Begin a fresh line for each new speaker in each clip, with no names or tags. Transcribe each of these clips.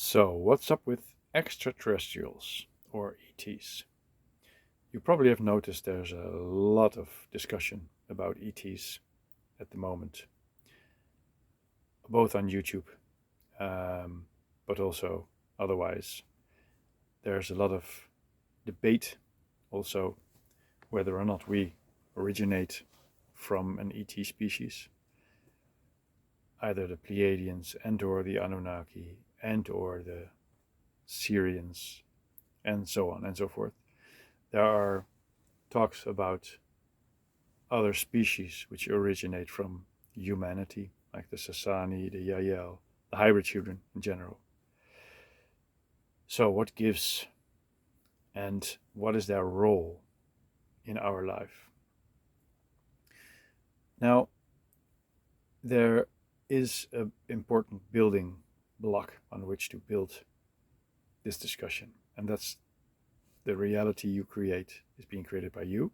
So, what's up with extraterrestrials or ETs? You probably have noticed there's a lot of discussion about ETs at the moment, both on YouTube, um, but also otherwise. There's a lot of debate also whether or not we originate from an ET species, either the Pleiadians and or the Anunnaki and or the Syrians and so on and so forth. There are talks about other species which originate from humanity, like the Sasani, the Yael, the hybrid children in general. So, what gives and what is their role in our life? Now, there is an important building block on which to build this discussion, and that's the reality you create is being created by you.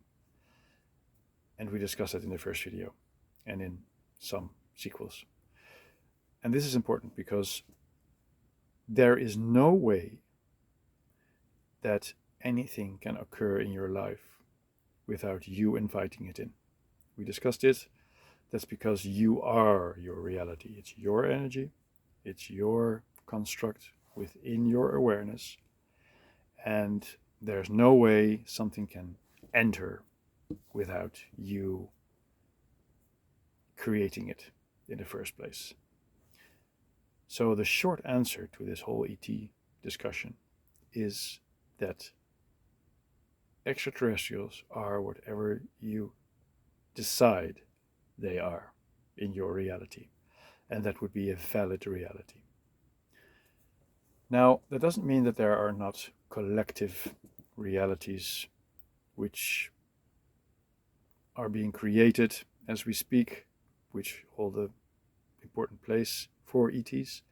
And we discussed that in the first video and in some sequels. And this is important because there is no way that anything can occur in your life without you inviting it in. We discussed it. That's because you are your reality. It's your energy, it's your construct within your awareness, and there's no way something can enter without you creating it in the first place. So, the short answer to this whole ET discussion is that extraterrestrials are whatever you decide they are in your reality, and that would be a valid reality. Now, that doesn't mean that there are not collective realities which are being created as we speak, which hold an important place for ETs.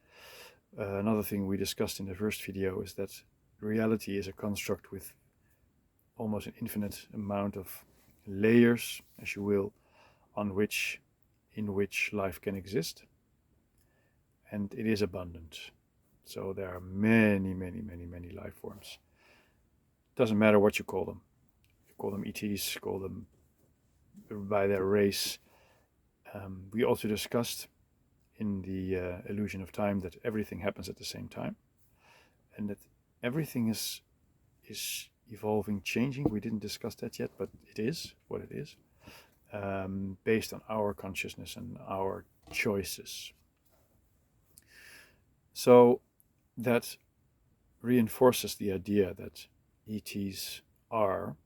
Another thing we discussed in the first video is that reality is a construct with almost an infinite amount of layers, as you will, in which life can exist, and it is abundant. So there are many life forms. Doesn't matter what you call them. You call them ETs, call them by their race. We also discussed in the illusion of time that everything happens at the same time, and that everything is evolving, changing. We didn't discuss that yet, but it is what it is, based on our consciousness and our choices. So that reinforces the idea that ETs are,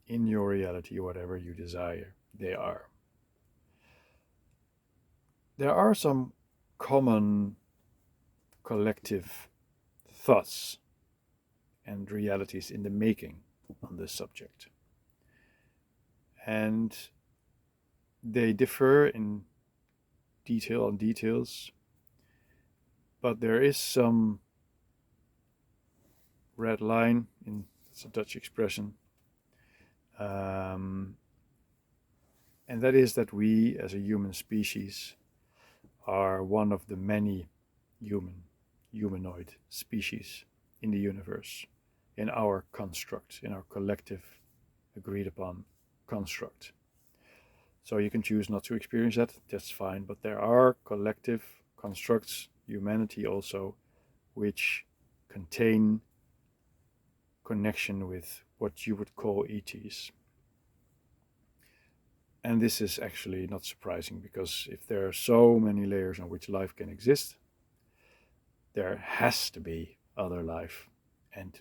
in your reality, whatever you desire, they are. There are some common collective thoughts and realities in the making on this subject. And they differ in detail on details, but there is some red line, it's a Dutch expression, and that is that we as a human species are one of the many humanoid species in the universe, in our construct, in our collective agreed upon construct. So you can choose not to experience that, that's fine, but there are collective constructs, humanity also, which contain connection with what you would call ETs. And this is actually not surprising, because if there are so many layers on which life can exist, there has to be other life. And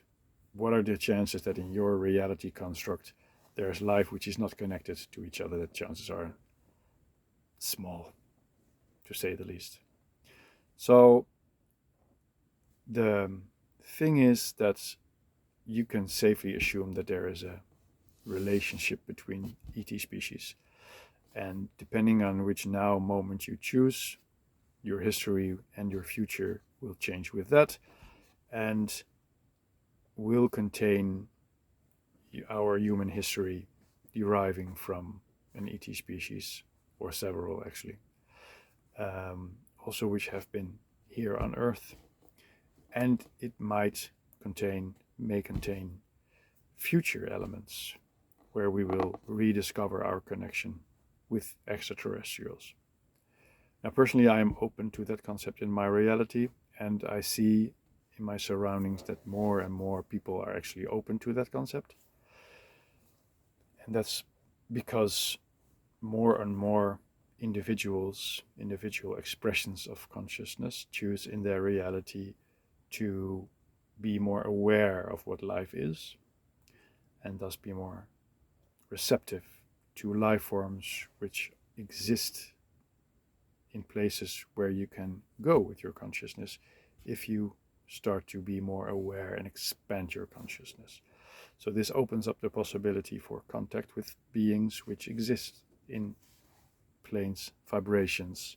what are the chances that in your reality construct there's life which is not connected to each other? The chances are small, to say the least. So the thing is that you can safely assume that there is a relationship between ET species. And depending on which now moment you choose, your history and your future will change with that, and will contain our human history deriving from an ET species, or several actually, also which have been here on Earth. and it may contain future elements where we will rediscover our connection with extraterrestrials. Now, personally, I am open to that concept in my reality, and I see in my surroundings that more and more people are actually open to that concept. And that's because more and more individual expressions of consciousness choose in their reality to be more aware of what life is, and thus be more receptive to life forms which exist in places where you can go with your consciousness if you start to be more aware and expand your consciousness. So this opens up the possibility for contact with beings which exist in planes, vibrations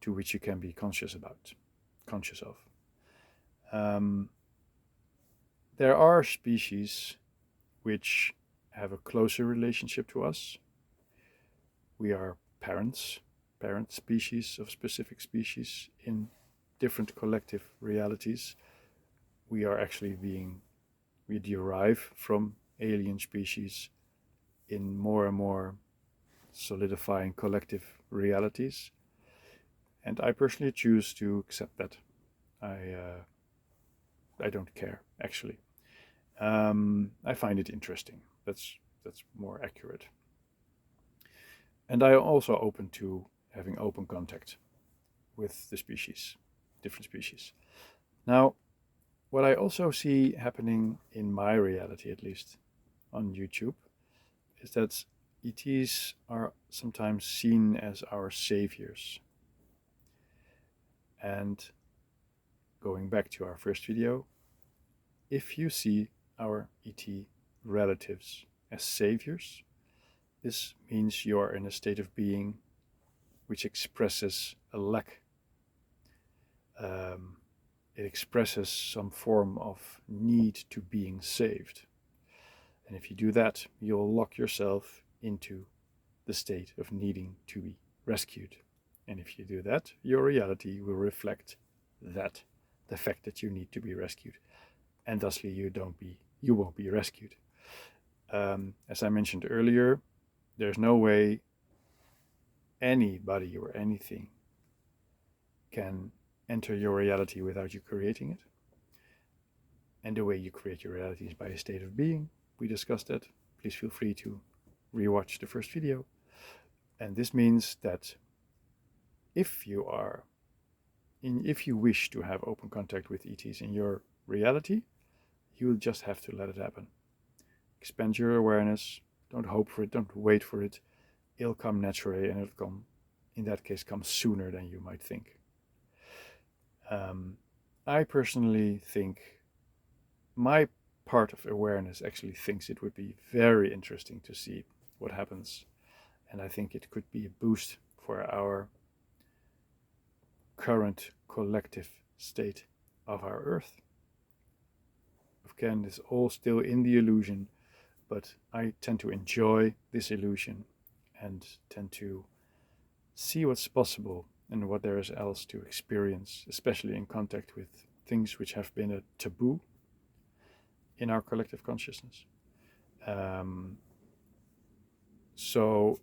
to which you can be conscious of. There are species which have a closer relationship to us. We are parent species of specific species in different collective realities. We derive from alien species in more and more solidifying collective realities. And I personally choose to accept that. I don't care, actually. I find it interesting. That's more accurate. And I am also open to having open contact with the species, different species. Now, what I also see happening in my reality, at least on YouTube, is that ETs are sometimes seen as our saviors. And going back to our first video, if you see our ET relatives as saviors, this means you are in a state of being which expresses a lack. It expresses some form of need to being saved. And if you do that, you'll lock yourself into the state of needing to be rescued. And if you do that, your reality will reflect that, the fact that you need to be rescued. And thusly you won't be rescued. As I mentioned earlier, there's no way anybody or anything can enter your reality without you creating it. And the way you create your reality is by a state of being. We discussed that. Please feel free to rewatch the first video. And this means that if you wish to have open contact with ETs in your reality, you'll just have to let it happen. Expand your awareness. Don't hope for it. Don't wait for it. It'll come naturally, and it'll come, in that case, come sooner than you might think. I personally think my part of awareness actually thinks it would be very interesting to see what happens. And I think it could be a boost for our current collective state of our Earth. Again, it's all still in the illusion, but I tend to enjoy this illusion and tend to see what's possible and what there is else to experience, especially in contact with things which have been a taboo in our collective consciousness. So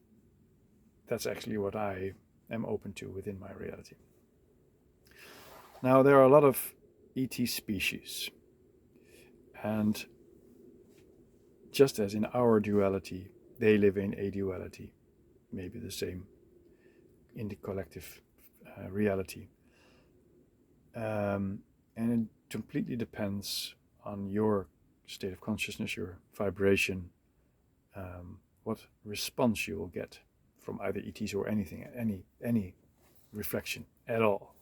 that's actually what I am open to within my reality. Now, there are a lot of ET species, and just as in our duality, they live in a duality, maybe the same in the collective reality. And it completely depends on your state of consciousness, your vibration, what response you will get from either ETs or anything, any reflection at all.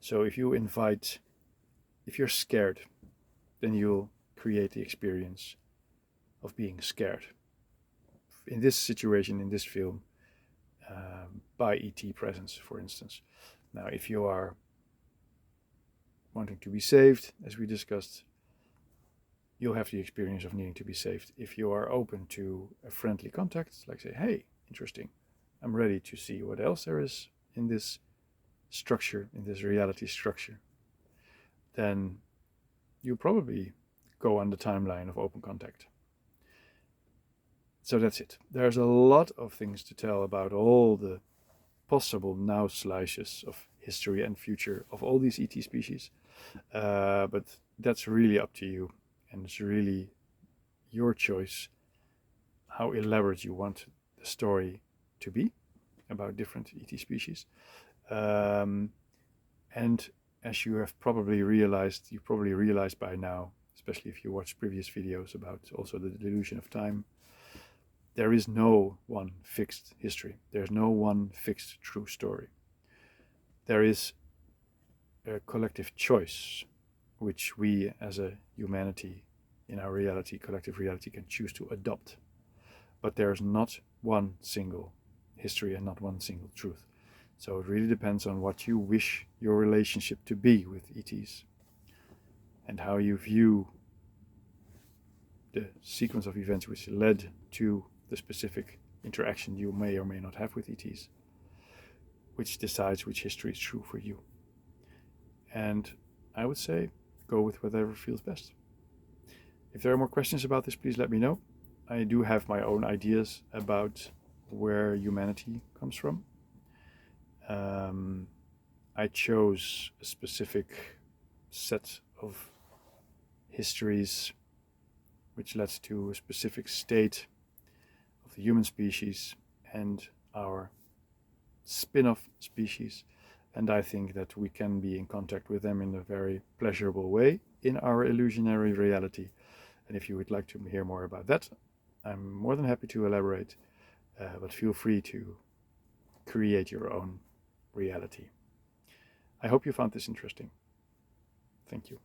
So if you're scared, then you'll create the experience of being scared. In this situation, in this film, by ET presence, for instance. Now, if you are wanting to be saved, as we discussed, you'll have the experience of needing to be saved. If you are open to a friendly contact, like say, hey, interesting, I'm ready to see what else there is in this structure, in this reality structure, then you probably go on the timeline of open contact. So that's it. There's a lot of things to tell about all the possible now slices of history and future of all these ET species. But that's really up to you, and it's really your choice how elaborate you want the story to be about different ET species. And as you have probably realized, you probably realized by now, especially if you watched previous videos about also the delusion of time, there is no one fixed history. There's no one fixed true story. There is a collective choice which we as a humanity in our reality, collective reality, can choose to adopt. But there's not one single history and not one single truth. So it really depends on what you wish your relationship to be with ETs and how you view the sequence of events which led to the specific interaction you may or may not have with ETs, which decides which history is true for you. And I would say go with whatever feels best. If there are more questions about this, please let me know. I do have my own ideas about where humanity comes from. I chose a specific set of histories which led to a specific state of the human species and our spin-off species, and I think that we can be in contact with them in a very pleasurable way in our illusionary reality. And if you would like to hear more about that, I'm more than happy to elaborate, but feel free to create your own reality. I hope you found this interesting. Thank you.